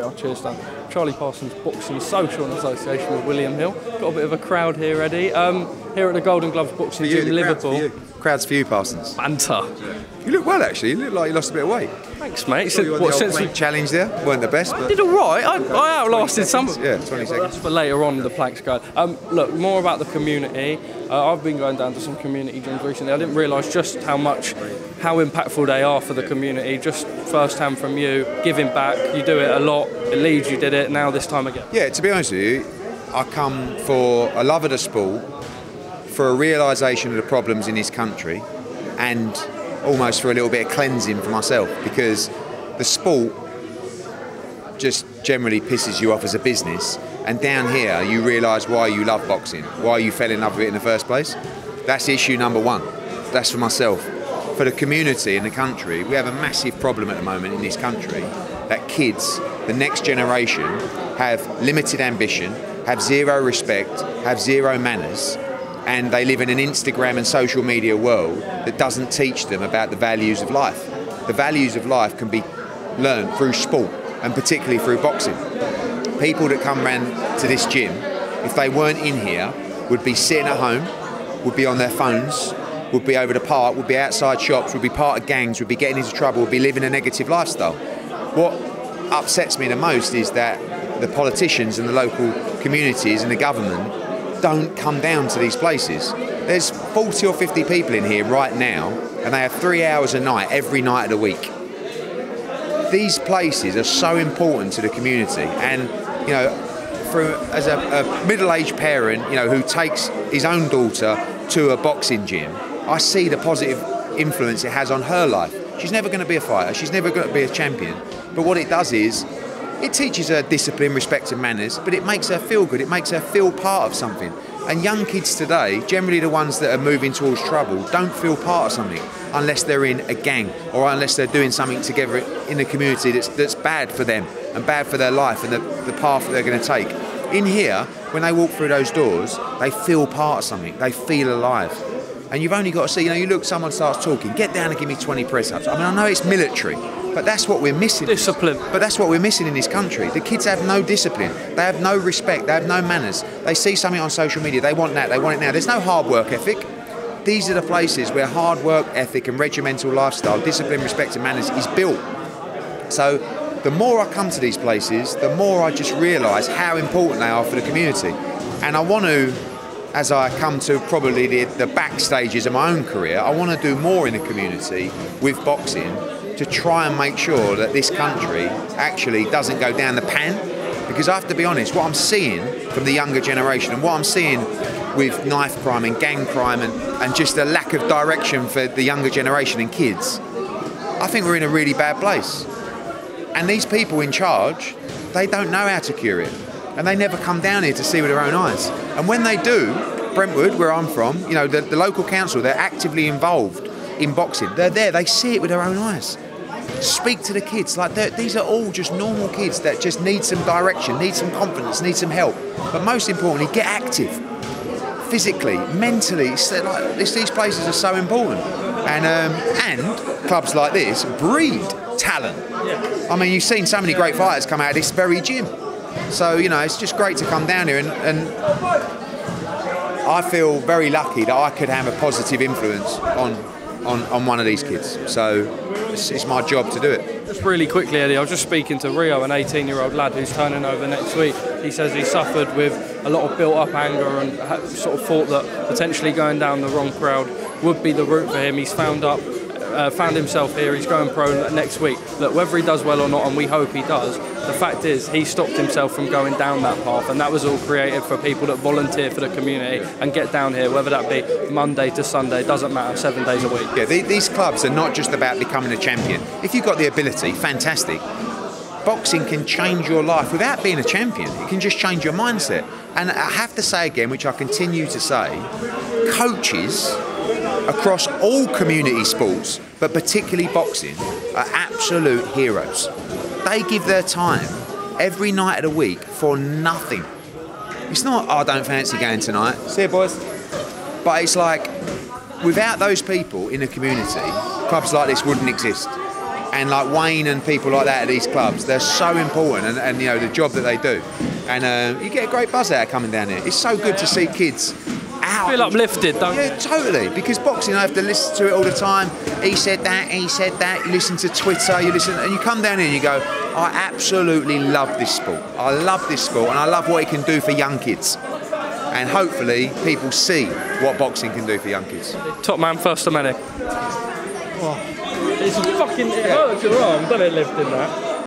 our cheer stand. Charlie Parsons Boxing Social and Association with William Hill. Got a bit of a crowd here, Eddie. Here at the Golden Gloves Boxing Gym in Liverpool. Crowd's for you, Parsons. Banter. You look well, actually. You look like you lost a bit of weight. Thanks, mate. Since we challenged there, weren't the best. But did all right. I outlasted some. Yeah, 20 seconds. That's for later on the planks guide. Look, more about the community. I've been going down to some community gyms recently. I didn't realise just how impactful they are for the community. Just first-hand from you, giving back. You do it a lot. At Leeds, you did it. Now this time again. Yeah, to be honest with you, I come for a love of the sport, for a realisation of the problems in this country, and almost for a little bit of cleansing for myself, because the sport just generally pisses you off as a business, and down here you realise why you love boxing, why you fell in love with it in the first place. That's issue number one. That's for myself. For the community in the country, we have a massive problem at the moment in this country that kids, the next generation, have limited ambition, have zero respect, have zero manners, and they live in an Instagram and social media world that doesn't teach them about the values of life. The values of life can be learned through sport, and particularly through boxing. People that come round to this gym, if they weren't in here, would be sitting at home, would be on their phones, would be over the park, would be outside shops, would be part of gangs, would be getting into trouble, would be living a negative lifestyle. What upsets me the most is that the politicians and the local communities and the government don't come down to these places. There's 40 or 50 people in here right now, and they have 3 hours a night, every night of the week. These places are so important to the community, and you know, as a middle-aged parent, you know, who takes his own daughter to a boxing gym, I see the positive influence it has on her life. She's never going to be a fighter, she's never going to be a champion, but what it does is it teaches her discipline, respect and manners, but it makes her feel good, it makes her feel part of something. And young kids today, generally the ones that are moving towards trouble, don't feel part of something unless they're in a gang or unless they're doing something together in a community that's bad for them and bad for their life and the path that they're going to take. In here, when they walk through those doors, they feel part of something, they feel alive. And you've only got to see, you know, you look, someone starts talking, get down and give me 20 press-ups. I mean, I know it's military, but that's what we're missing. Discipline. But that's what we're missing in this country. The kids have no discipline. They have no respect. They have no manners. They see something on social media. They want that. They want it now. There's no hard work ethic. These are the places where hard work ethic and regimental lifestyle, discipline, respect and manners is built. So the more I come to these places, the more I just realise how important they are for the community. And I want to, as I come to probably the back stages of my own career, I want to do more in the community with boxing to try and make sure that this country actually doesn't go down the pan. Because I have to be honest, what I'm seeing from the younger generation and what I'm seeing with knife crime and gang crime and just a lack of direction for the younger generation and kids, I think we're in a really bad place. And these people in charge, they don't know how to cure it. And they never come down here to see with their own eyes. And when they do, Brentwood, where I'm from, you know, the local council, they're actively involved in boxing. They're there, they see it with their own eyes. Speak to the kids, like these are all just normal kids that just need some direction, need some confidence, need some help. But most importantly, get active. Physically, mentally, these places are so important. And clubs like this breed talent. I mean, you've seen so many great fighters come out of this very gym. So, you know, it's just great to come down here and I feel very lucky that I could have a positive influence on one of these kids. So it's my job to do it. Just really quickly, Eddie, I was just speaking to Rio, an 18-year-old lad who's turning over next week. He says he suffered with a lot of built-up anger and sort of thought that potentially going down the wrong crowd would be the route for him. He's found himself here, he's going pro next week. Look, whether he does well or not, and we hope he does, the fact is he stopped himself from going down that path, and that was all created for people that volunteer for the community and get down here, whether that be Monday to Sunday, doesn't matter, 7 days a week. Yeah, these clubs are not just about becoming a champion. If you've got the ability, fantastic. Boxing can change your life without being a champion. It can just change your mindset. And I have to say again, which I continue to say, coaches across all community sports, but particularly boxing, are absolute heroes. They give their time every night of the week for nothing. It's not, oh, I don't fancy going tonight. See you, boys. But it's like, without those people in the community, clubs like this wouldn't exist. and like Wayne and people like that at these clubs, they're so important, and you know, the job that they do, and you get a great buzz out of coming down here. It's so good to see kids out. Feel uplifted, don't you? Yeah, totally. Because boxing, I have to listen to it all the time. He said that. You listen to Twitter, you listen, and you come down here and you go, I absolutely love this sport. I love this sport, and I love what it can do for young kids. And hopefully, people see what boxing can do for young kids. Top man, first to many. Oh. It's fucking, it hurts your arm, doesn't it, lifting that?